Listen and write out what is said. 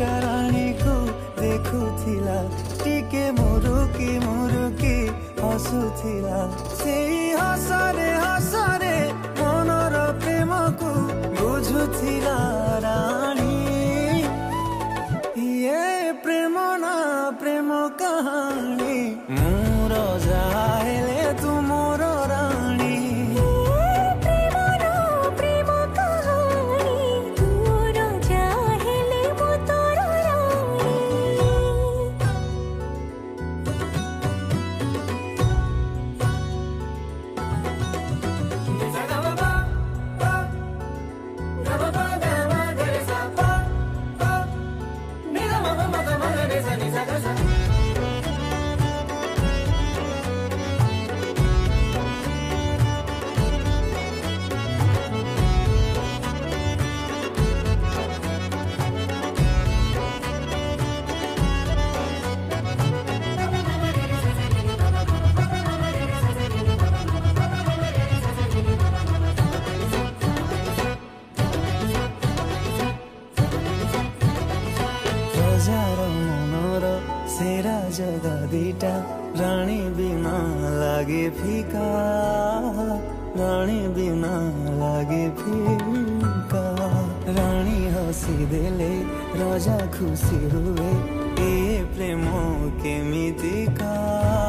बेटा रानी को देखुथिला टिके मुरुकी मुरुकी हसुथिला सेई हसरे मनर प्रेम को बुझुथिला रानी ये प्रेम ना प्रेम कहानी मोर जाहेले तू मोर रानी सेरा जगा दीटा रानी बिना लागे फीका रानी बिना लागे फीका रानी हसी देले राजा खुशी हुए ये प्रेम केमितिका।